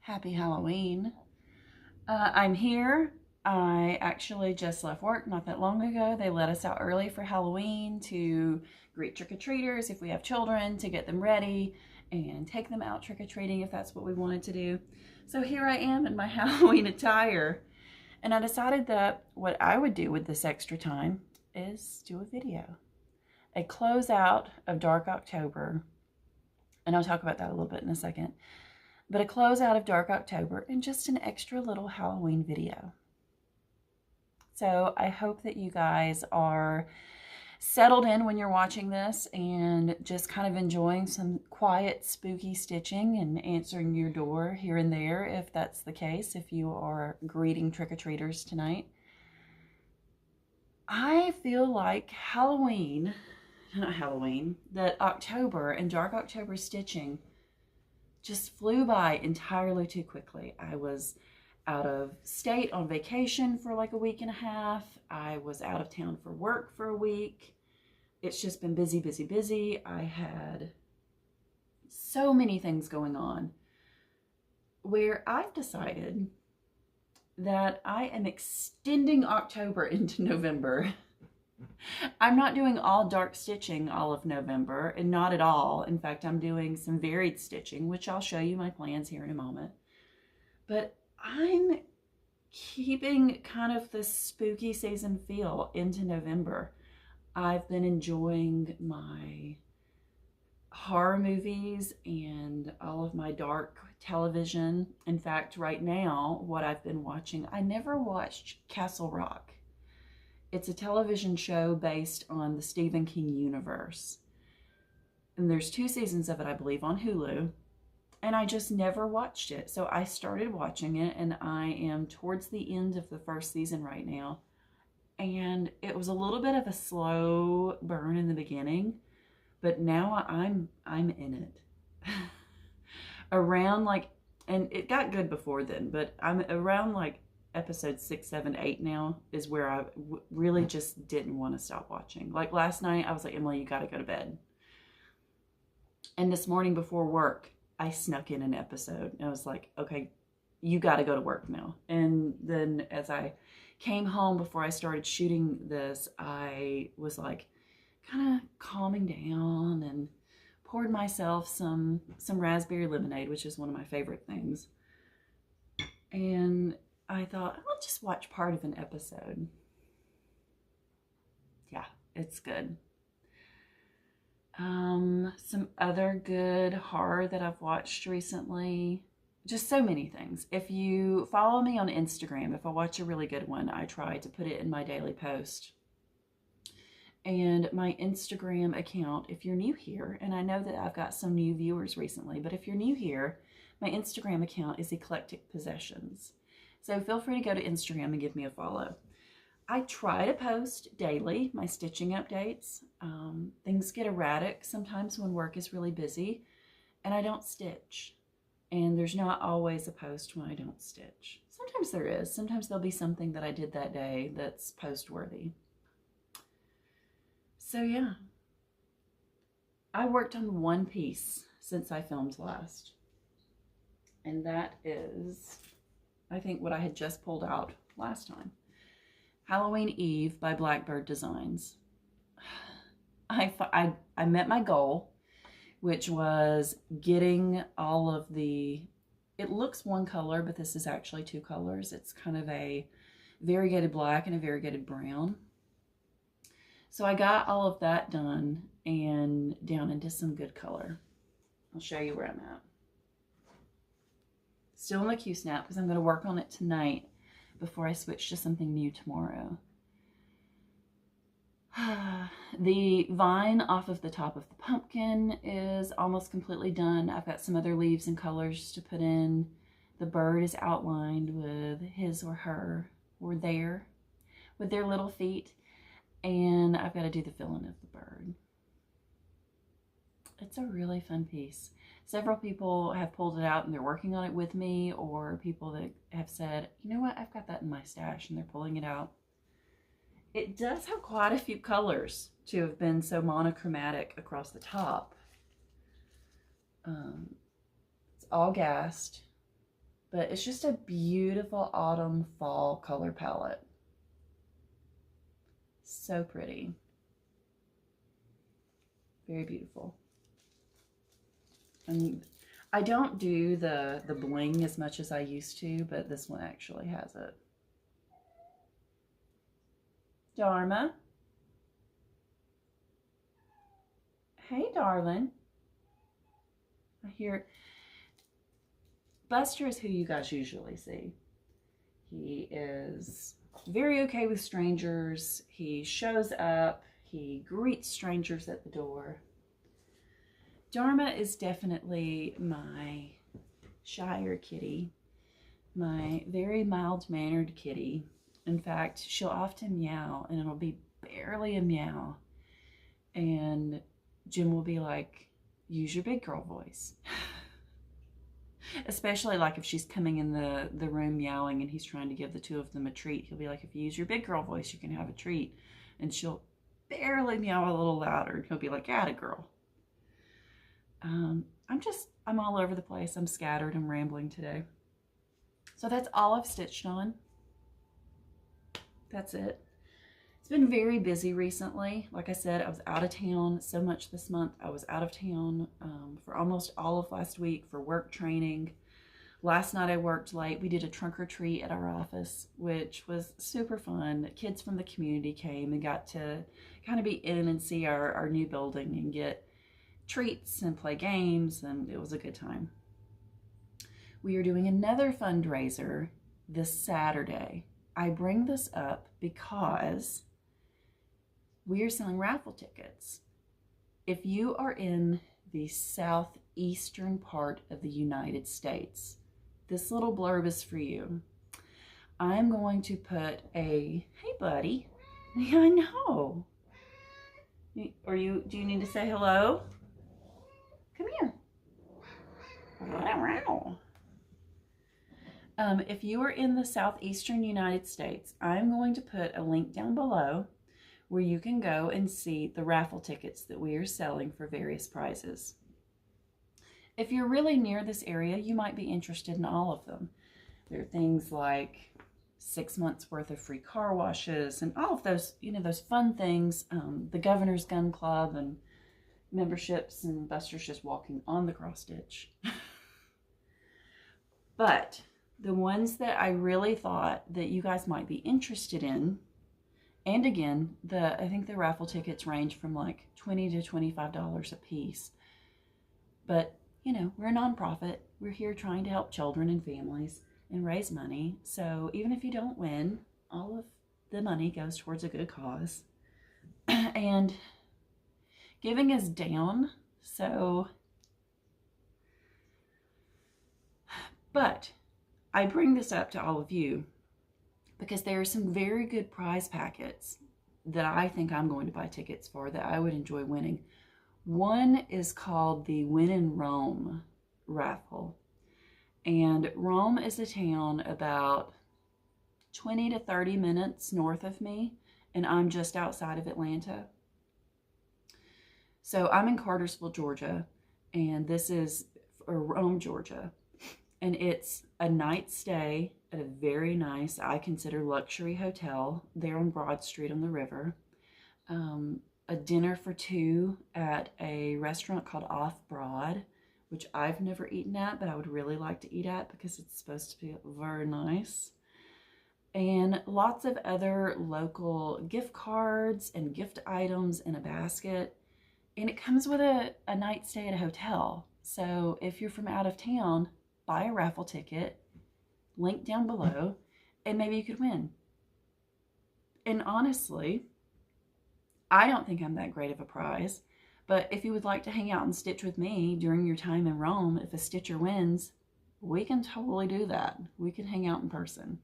Happy Halloween. I'm here. I actually just left work not that long ago. They let us out early for Halloween to greet trick-or-treaters if we have children, to get them ready and take them out trick-or-treating if that's what we wanted to do. So here I am in my Halloween attire. And I decided that what I would do with this extra time is do a video. A closeout of Dark October. And I'll talk about that a little bit in a second. But a closeout of Dark October and just an extra little Halloween video. So I hope that you guys are settled in when you're watching this and just kind of enjoying some quiet, spooky stitching and answering your door here and there if that's the case, if you are greeting trick-or-treaters tonight. I feel like that October and Dark October stitching just flew by entirely too quickly. I was out of state on vacation for like a week and a half. I was out of town for work for a week. It's just been busy, busy, busy. I had so many things going on where I've decided that I am extending October into November. I'm not doing all dark stitching all of November, and not at all. In fact, I'm doing some varied stitching, which I'll show you my plans here in a moment. But I'm keeping kind of this spooky season feel into November. I've been enjoying my horror movies and all of my dark television. In fact, right now, what I've been watching, I never watched Castle Rock. It's a television show based on the Stephen King universe. And there's 2 seasons of it, I believe, on Hulu. And I just never watched it. So I started watching it, and I am towards the end of the 1st season right now. And it was a little bit of a slow burn in the beginning, but now I'm in it. Around like, and it got good before then, but I'm around like episode 6, 7, 8 now is where I really just didn't want to stop watching. Like last night, I was like, Emily, you got to go to bed. And this morning before work, I snuck in an episode. And I was like, okay, you got to go to work now. And then as I came home before I started shooting this, I was like kind of calming down and poured myself some raspberry lemonade, which is one of my favorite things. And I thought, I'll just watch part of an episode. Yeah, it's good. Some other good horror that I've watched recently. Just so many things. If you follow me on Instagram, if I watch a really good one, I try to put it in my daily post. And my Instagram account, if you're new here, and I know that I've got some new viewers recently, but if you're new here, my Instagram account is Eclectic Possessions. So feel free to go to Instagram and give me a follow. I try to post daily my stitching updates. Things get erratic sometimes when work is really busy and I don't stitch. And there's not always a post when I don't stitch. Sometimes there is. Sometimes there'll be something that I did that day that's post-worthy. So yeah, I worked on one piece since I filmed last. And that is, I think, what I had just pulled out last time. Halloween Eve by Blackbird Designs. I met my goal, which was getting all of the, it looks one color, but this is actually 2 colors. It's kind of a variegated black and a variegated brown. So I got all of that done and down into some good color. I'll show you where I'm at. Still in the Q-snap because I'm going to work on it tonight before I switch to something new tomorrow. The vine off of the top of the pumpkin is almost completely done. I've got some other leaves and colors to put in. The bird is outlined with his or her or their, with their little feet. And I've got to do the filling of the bird. It's a really fun piece. Several people have pulled it out and they're working on it with me, or people that have said, you know what, I've got that in my stash, and they're pulling it out. It does have quite a few colors to have been so monochromatic across the top. It's all gassed. But it's just a beautiful autumn fall color palette. So pretty. Very beautiful. And I don't do the bling as much as I used to, but this one actually has it. Dharma. Hey, darling. I hear Buster is who you guys usually see. He is very okay with strangers. He shows up. He greets strangers at the door. Dharma is definitely my shyer kitty, my very mild-mannered kitty. In fact, she'll often meow, and it'll be barely a meow. And Jim will be like, use your big girl voice. Especially like if she's coming in the room meowing and he's trying to give the two of them a treat. He'll be like, if you use your big girl voice, you can have a treat. And she'll barely meow a little louder. And he'll be like, atta girl. I'm all over the place. I'm scattered. I'm rambling today. So that's all I've stitched on. That's it. It's been very busy recently. Like I said, I was out of town so much this month. I was out of town for almost all of last week for work training. Last night I worked late. We did a trunk or treat at our office, which was super fun. Kids from the community came and got to kind of be in and see our new building and get treats and play games, and it was a good time. We are doing another fundraiser this Saturday. I bring this up because we are selling raffle tickets. If you are in the southeastern part of the United States, this little blurb is for you. I'm going to put hey buddy. Yeah, I know. Do you need to say hello? Come here. If you are in the southeastern United States, I'm going to put a link down below where you can go and see the raffle tickets that we are selling for various prizes. If you're really near this area, you might be interested in all of them. There are things like 6 months worth of free car washes and all of those, those fun things, the Governor's Gun Club and memberships, and Buster's just walking on the cross stitch. But the ones that I really thought that you guys might be interested in, and again, I think the raffle tickets range from like $20 to $25 a piece. But, we're a nonprofit. We're here trying to help children and families and raise money. So even if you don't win, all of the money goes towards a good cause. And giving is down, but I bring this up to all of you because there are some very good prize packets that I think I'm going to buy tickets for that I would enjoy winning. One is called the Win in Rome raffle. And Rome is a town about 20 to 30 minutes north of me, and I'm just outside of Atlanta. So I'm in Cartersville, Georgia, and this is Rome, Georgia. And it's a night stay at a very nice, I consider, luxury hotel there on Broad Street on the river. A dinner for two at a restaurant called Off Broad, which I've never eaten at, but I would really like to eat at because it's supposed to be very nice. And lots of other local gift cards and gift items in a basket. And it comes with a night stay at a hotel. So if you're from out of town, buy a raffle ticket, link down below, and maybe you could win. And honestly, I don't think I'm that great of a prize, but if you would like to hang out and stitch with me during your time in Rome, if a stitcher wins, we can totally do that. We can hang out in person.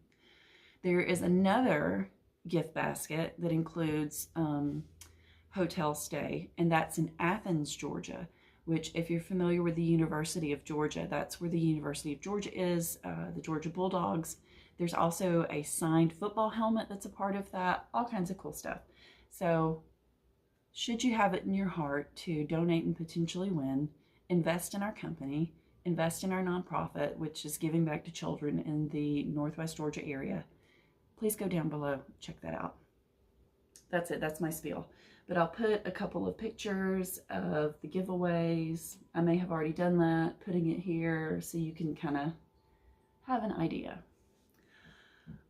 There is another gift basket that includes hotel stay, and that's in Athens, Georgia, which, if you're familiar with the University of Georgia, that's where the University of Georgia is, the Georgia Bulldogs. There's also a signed football helmet that's a part of that, all kinds of cool stuff. So should you have it in your heart to donate and potentially win, invest in our company, invest in our nonprofit, which is giving back to children in the Northwest Georgia area, please go down below, check that out. That's it, that's my spiel. But I'll put a couple of pictures of the giveaways. I may have already done that, putting it here so you can kind of have an idea.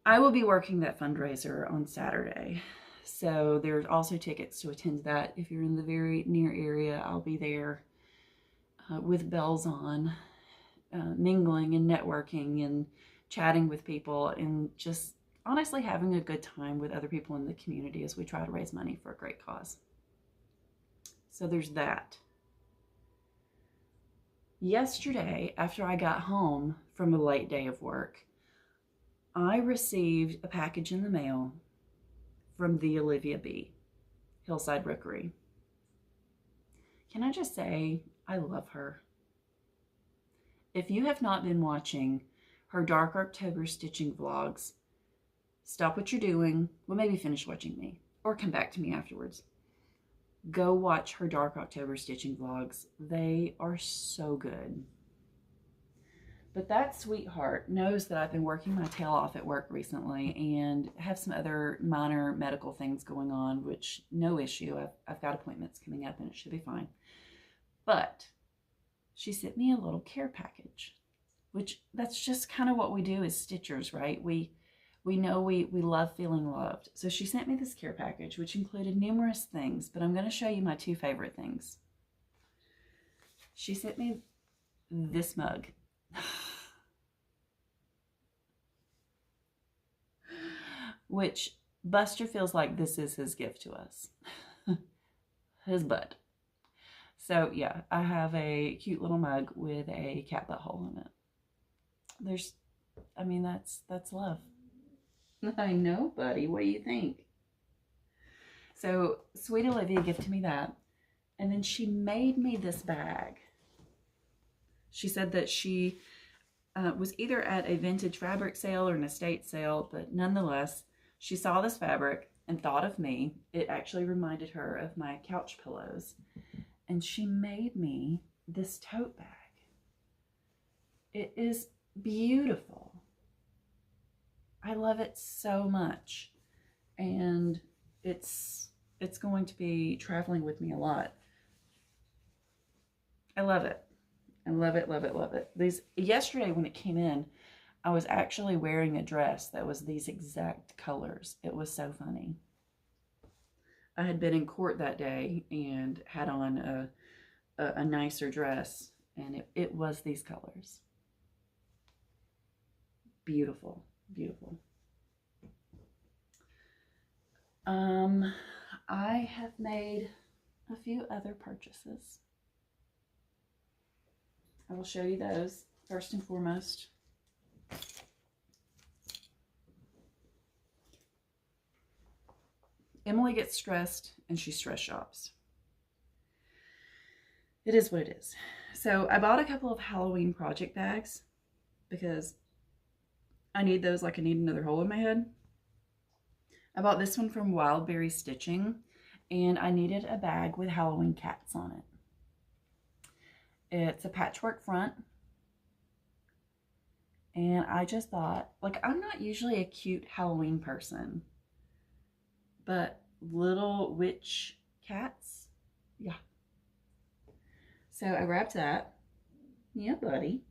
I will be working that fundraiser on Saturday. So there's also tickets to attend that. If you're in the very near area, I'll be there with bells on, mingling and networking and chatting with people and just honestly having a good time with other people in the community as we try to raise money for a great cause. So there's that. Yesterday, after I got home from a late day of work, I received a package in the mail from the Olivia B, Hillside Rookery. Can I just say, I love her. If you have not been watching her Dark October stitching vlogs, stop what you're doing. Well, maybe finish watching me or come back to me afterwards. Go watch her Dark October stitching vlogs. They are so good. But that sweetheart knows that I've been working my tail off at work recently and have some other minor medical things going on, which no issue. I've got appointments coming up and it should be fine. But she sent me a little care package, which that's just kind of what we do as stitchers, right? We know we love feeling loved. So she sent me this care package, which included numerous things, but I'm going to show you my two favorite things. She sent me this mug. Which Buster feels like this is his gift to us. His bud. So yeah, I have a cute little mug with a cat butthole in it. That's love. I know, buddy. What do you think? So sweet Olivia gifted me that. And then she made me this bag. She said that she was either at a vintage fabric sale or an estate sale, but nonetheless, she saw this fabric and thought of me. It actually reminded her of my couch pillows. And she made me this tote bag. It is beautiful. I love it so much. And it's going to be traveling with me a lot. I love it. I love it, love it, love it. Yesterday when it came in, I was actually wearing a dress that was these exact colors. It was so funny. I had been in court that day and had on a nicer dress, and it was these colors. Beautiful, beautiful. I have made a few other purchases. I will show you those first and foremost. Emily gets stressed and she stress shops. It is what it is. So I bought a couple of Halloween project bags because I need those like I need another hole in my head. I bought this one from Wildberry Stitching and I needed a bag with Halloween cats on it. It's a patchwork front. And I just thought, like, I'm not usually a cute Halloween person, but little witch cats, yeah. So I grabbed that. Yeah, buddy.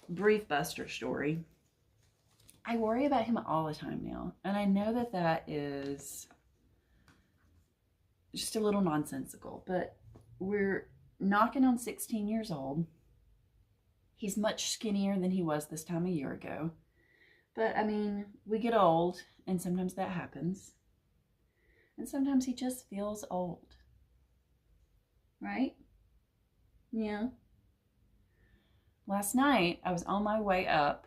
Brief Buster story. I worry about him all the time now, and I know that that is just a little nonsensical, but we're knocking on 16 years old. He's much skinnier than he was this time a year ago. But, I mean, we get old, and sometimes that happens. And sometimes he just feels old. Right? Yeah. Last night, I was on my way up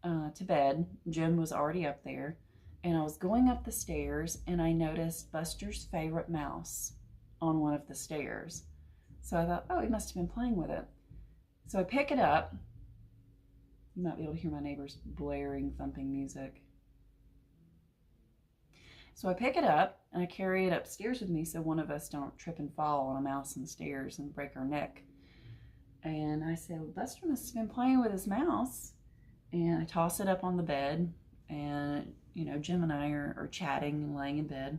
to bed. Jim was already up there. And I was going up the stairs, and I noticed Buster's favorite mouse on one of the stairs. So I thought, oh, he must have been playing with it. So I pick it up. You might be able to hear my neighbors blaring, thumping music. So I pick it up and I carry it upstairs with me so one of us don't trip and fall on a mouse on the stairs and break our neck. And I said, well, Buster must have been playing with his mouse. And I toss it up on the bed, and you know, Jim and I are chatting and laying in bed.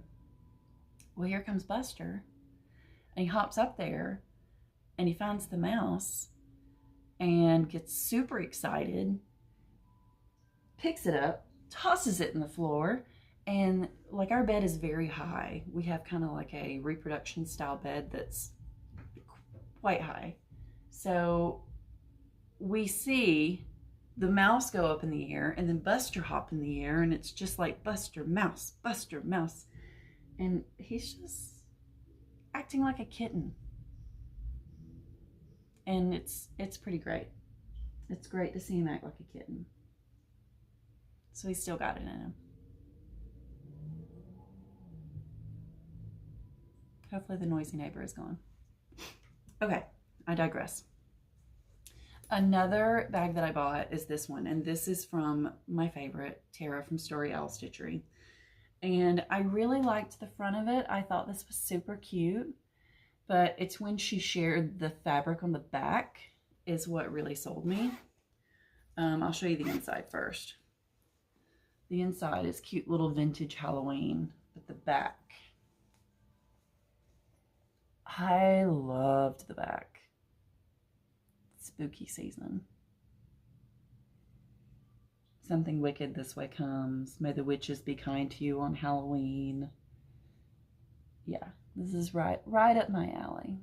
Well, here comes Buster, and he hops up there and he finds the mouse and gets super excited, picks it up, tosses it in the floor. And like, our bed is very high. We have kind of like a reproduction style bed that's quite high. So we see the mouse go up in the air and then Buster hop in the air, and it's just like Buster, mouse, Buster, mouse. And he's just acting like a kitten. And it's pretty great. It's great to see him act like a kitten. So he's still got it in him. Hopefully the noisy neighbor is gone. Okay, I digress. Another bag that I bought is this one, and this is from my favorite, Tara from Story Owl Stitchery. And I really liked the front of it. I thought this was super cute, but it's when she shared the fabric on the back is what really sold me. I'll show you the inside first. The inside is cute little vintage Halloween, but the back, I loved the back. Spooky season. Something wicked this way comes. May the witches be kind to you on Halloween. Yeah, this is right up my alley.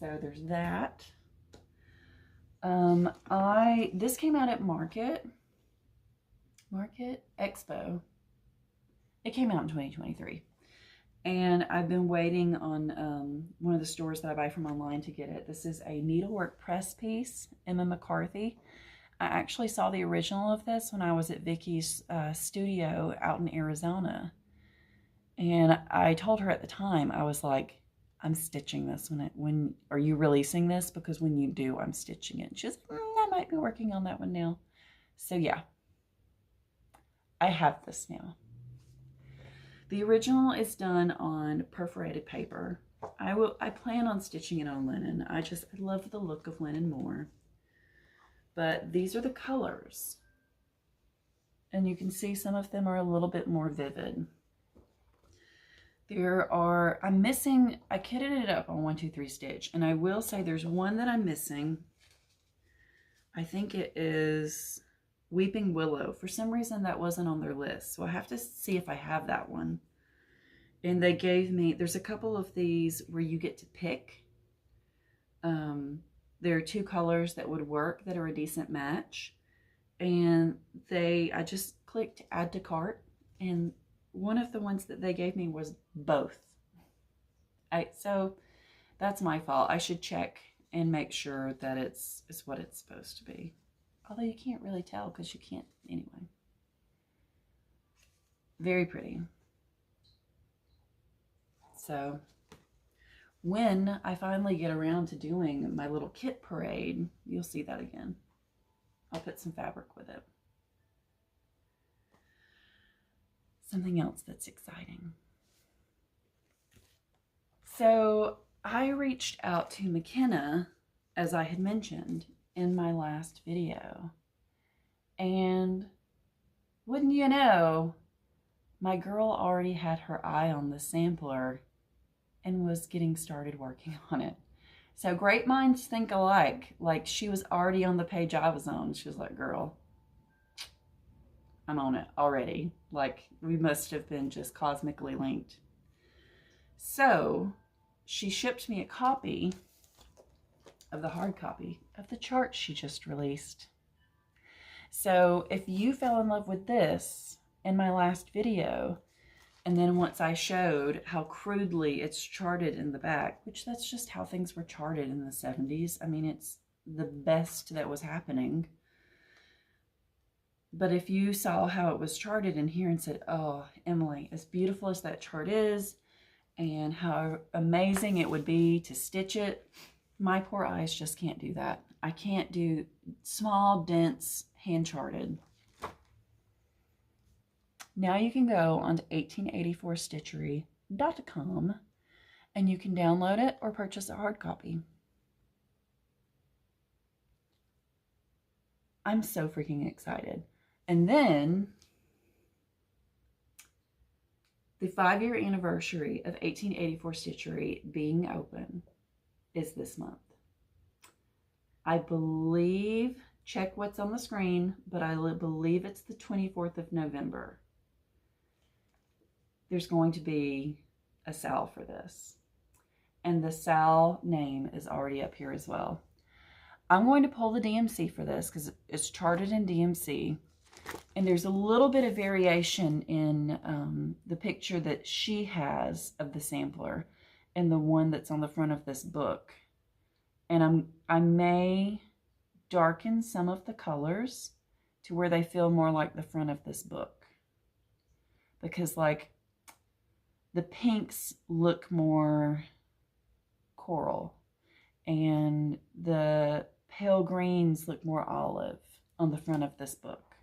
So there's that. This came out at Market Expo. It came out in 2023. And I've been waiting on one of the stores that I buy from online to get it. This is a needlework press piece, Emma McCarthy. I actually saw the original of this when I was at Vicky's studio out in Arizona. And I told her at the time, I was like, I'm stitching this. When are you releasing this? Because when you do, I'm stitching it. And she's like, I might be working on that one now. So yeah, I have this now. The original is done on perforated paper. I plan on stitching it on linen. I love the look of linen more. But these are the colors. And you can see some of them are a little bit more vivid. I kitted it up on 1, 2, 3 stitch. And I will say there's one that I'm missing. I think it is Weeping Willow. For some reason that wasn't on their list, so I have to see if I have that one. And they gave me, there's a couple of these where you get to pick. There are 2 colors that would work that are a decent match. And I just clicked add to cart, and one of the ones that they gave me was both. So that's my fault. I should check and make sure that it's what it's supposed to be. Although you can't really tell because you can't anyway. Very pretty. So when I finally get around to doing my little kit parade, you'll see that again. I'll put some fabric with it. Something else that's exciting. So I reached out to McKenna, as I had mentioned in my last video, and wouldn't you know, my girl already had her eye on the sampler and was getting started working on it. So great minds think alike. Like, she was already on the page I was on. She was like, girl, I'm on it already. Like, we must have been just cosmically linked. So she shipped me a copy of the hard copy of the chart she just released. So if you fell in love with this in my last video, and then once I showed how crudely it's charted in the back, which that's just how things were charted in the 70s. I mean, it's the best that was happening. But if you saw how it was charted in here and said, oh, Emily, as beautiful as that chart is, and how amazing it would be to stitch it, my poor eyes just can't do that. I can't do small, dense, hand-charted. Now you can go onto 1884stitchery.com and you can download it or purchase a hard copy. I'm so freaking excited. And then the 5-year anniversary of 1884 Stitchery being open is this month. I believe, check what's on the screen, but I believe it's the 24th of November. There's going to be a SAL for this. And the SAL name is already up here as well. I'm going to pull the DMC for this because it's charted in DMC. And there's a little bit of variation in the picture that she has of the sampler and the one that's on the front of this book. And I may darken some of the colors to where they feel more like the front of this book. Because like the pinks look more coral and the pale greens look more olive on the front of this book.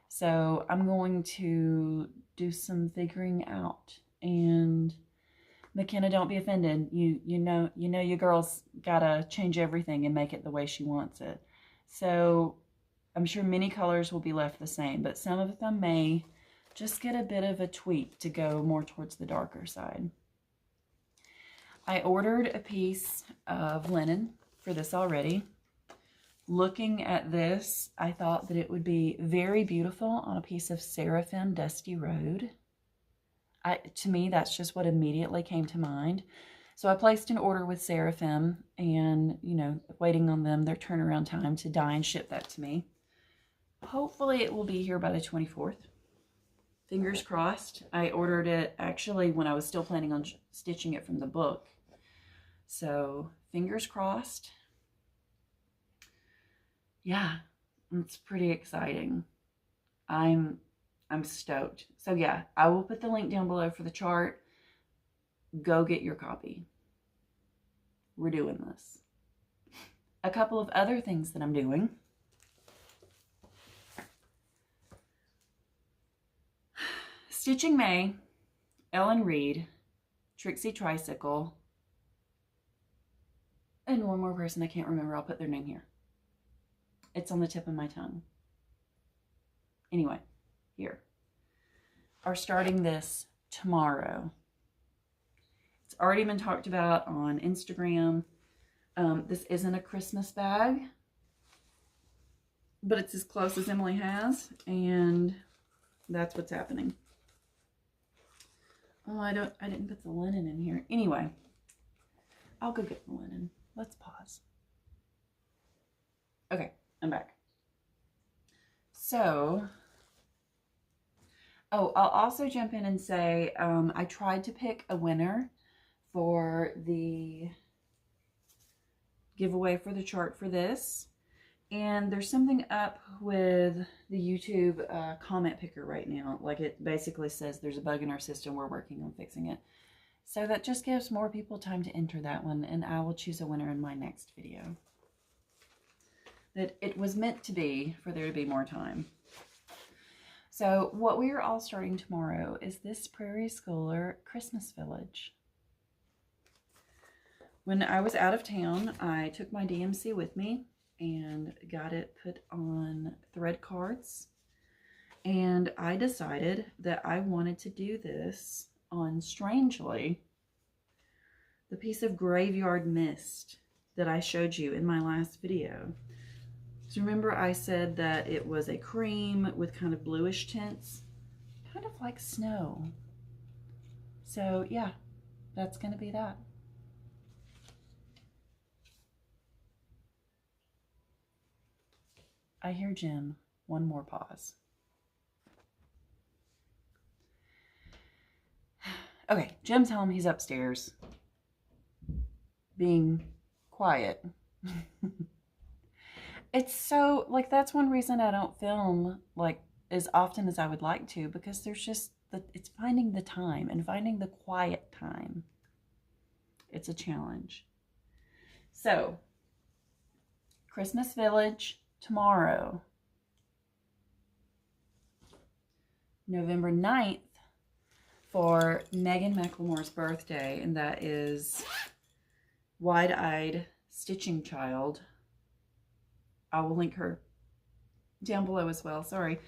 So I'm going to do some figuring out. And McKenna, don't be offended. You know your girl's gotta change everything and make it the way she wants it. So I'm sure many colors will be left the same, but some of them may just get a bit of a tweak to go more towards the darker side. I ordered a piece of linen for this already. Looking at this, I thought that it would be very beautiful on a piece of Seraphim Dusty Road. To me, that's just what immediately came to mind. So I placed an order with Seraphim and, you know, waiting on them, their turnaround time to dye and ship that to me. Hopefully it will be here by the 24th. Fingers crossed. I ordered it actually when I was still planning on stitching it from the book. So fingers crossed. Yeah, it's pretty exciting. I'm stoked. So yeah, I will put the link down below for the chart. Go get your copy. We're doing this. A couple of other things that I'm doing. Stitching May, Ellen Reed, Trixie Tricycle, and one more person I can't remember. I'll put their name here. It's on the tip of my tongue. Anyway, here. Are starting this tomorrow. It's already been talked about on Instagram. This isn't a Christmas bag, but it's as close as Emily has, and that's what's happening. Oh, I didn't put the linen in here. Anyway, I'll go get the linen. Let's pause. Okay, I'm back. So, oh, I'll also jump in and say I tried to pick a winner for the giveaway for the chart for this. And there's something up with the YouTube comment picker right now. Like it basically says there's a bug in our system. We're working on fixing it. So that just gives more people time to enter that one. And I will choose a winner in my next video. That it was meant to be for there to be more time. So what we are all starting tomorrow is this Prairie Schooler Christmas Village. When I was out of town, I took my DMC with me and got it put on thread cards. And I decided that I wanted to do this on, strangely, the piece of Graveyard Mist that I showed you in my last video. So remember I said that it was a cream with kind of bluish tints, kind of like snow. So yeah, that's going to be that. I hear Jim. One more pause. Okay, Jim's home. He's upstairs being quiet. It's so, like, that's one reason I don't film, like, as often as I would like to, because there's just, it's finding the time and finding the quiet time. It's a challenge. So, Christmas Village tomorrow. November 9th for Megan McLemore's birthday, and that is Wide-Eyed Stitching Child. I will link her down below as well. Sorry.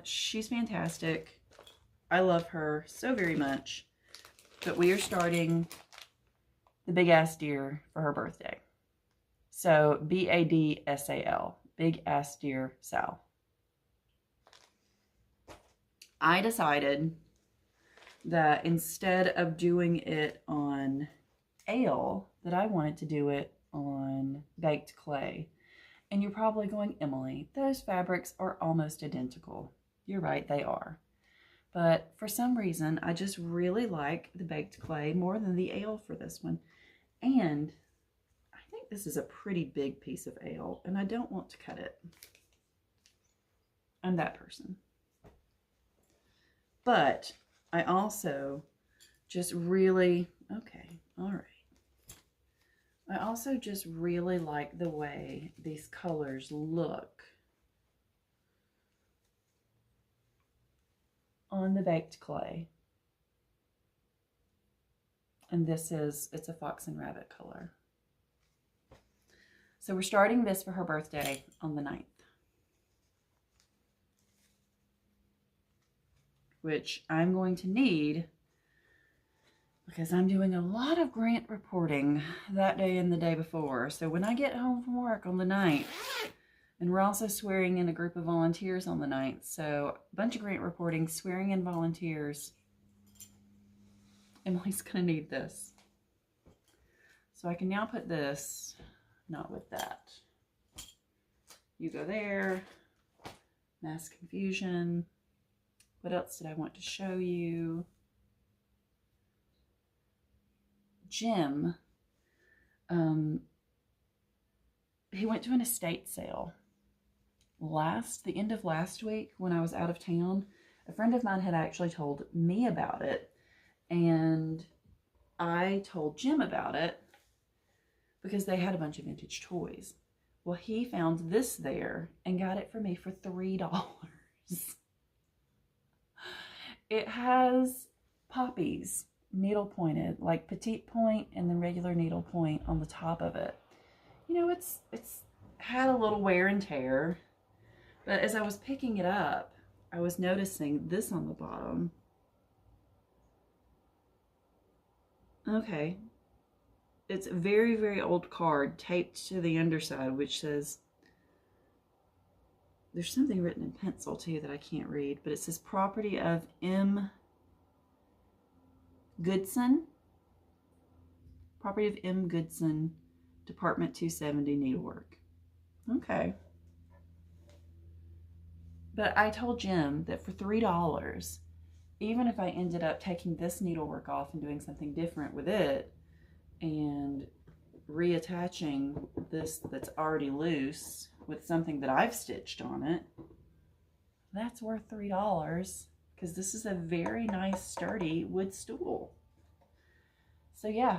She's fantastic. I love her so very much. But we are starting the Big Ass Deer for her birthday. So BADSAL, Big Ass Deer Sal. I decided that instead of doing it on ale, that I wanted to do it on baked clay. And you're probably going, Emily, those fabrics are almost identical. You're right, they are. But for some reason, I just really like the baked clay more than the ale for this one. And I think this is a pretty big piece of ale, and I don't want to cut it. I'm that person. But I also just really, okay, all right. I also just really like the way these colors look on the baked clay. And this is, it's a fox and rabbit color. So we're starting this for her birthday on the 9th. Which I'm going to need because I'm doing a lot of grant reporting that day and the day before. So when I get home from work on the 9th, and we're also swearing in a group of volunteers on the 9th. So a bunch of grant reporting, swearing in volunteers. Emily's going to need this. So I can now put this, not with that. You go there. Mass confusion. What else did I want to show you? Jim, he went to an estate sale the end of last week when I was out of town. A friend of mine had actually told me about it, and I told Jim about it because they had a bunch of vintage toys. Well, he found this there and got it for me for $3. It has poppies, needle pointed, like petite point and then regular needle point on the top of it. You know, it's had a little wear and tear, but as I was picking it up, I was noticing this on the bottom. Okay. It's a very, very old card taped to the underside, which says, there's something written in pencil too that I can't read, but it says property of M. Goodson. Property of M. Goodson, Department 270, needlework. Okay. But I told Jim that for $3, even if I ended up taking this needlework off and doing something different with it and reattaching this that's already loose with something that I've stitched on it, that's worth $3 because this is a very nice sturdy wood stool. So yeah,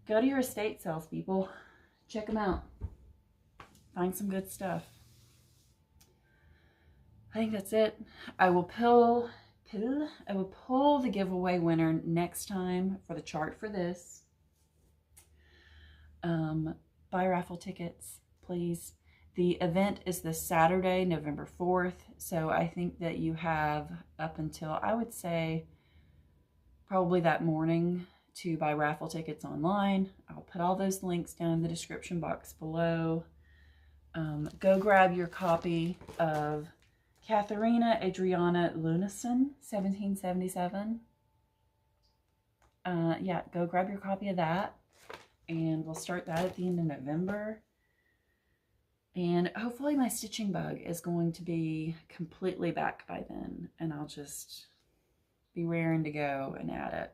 go to your estate sales, people. Check them out. Find some good stuff. I think that's it. I will pull the giveaway winner next time for the chart for this. Buy raffle tickets, please. The event is this Saturday, November 4th. So I think that you have up until, I would say, probably that morning to buy raffle tickets online. I'll put all those links down in the description box below. Go grab your copy of Catharina, Adriana, Leunissen, 1777. Yeah, go grab your copy of that. And we'll start that at the end of November. And hopefully my stitching bug is going to be completely back by then. And I'll just be raring to go and at it.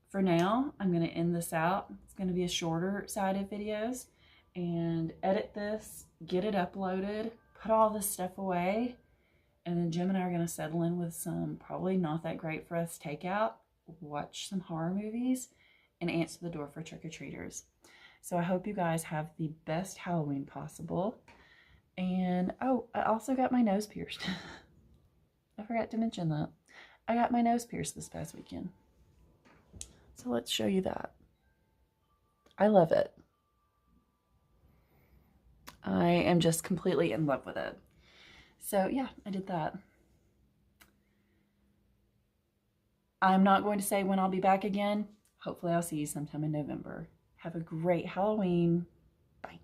For now, I'm going to end this out. It's going to be a shorter side of videos. And edit this, get it uploaded, put all this stuff away. And then Jim and I are going to settle in with some probably not that great for us takeout, watch some horror movies, and answer the door for trick-or-treaters. So I hope you guys have the best Halloween possible. And, oh, I also got my nose pierced. I forgot to mention that. I got my nose pierced this past weekend. So let's show you that. I love it. I am just completely in love with it. So yeah, I did that. I'm not going to say when I'll be back again. Hopefully I'll see you sometime in November. Have a great Halloween. Bye.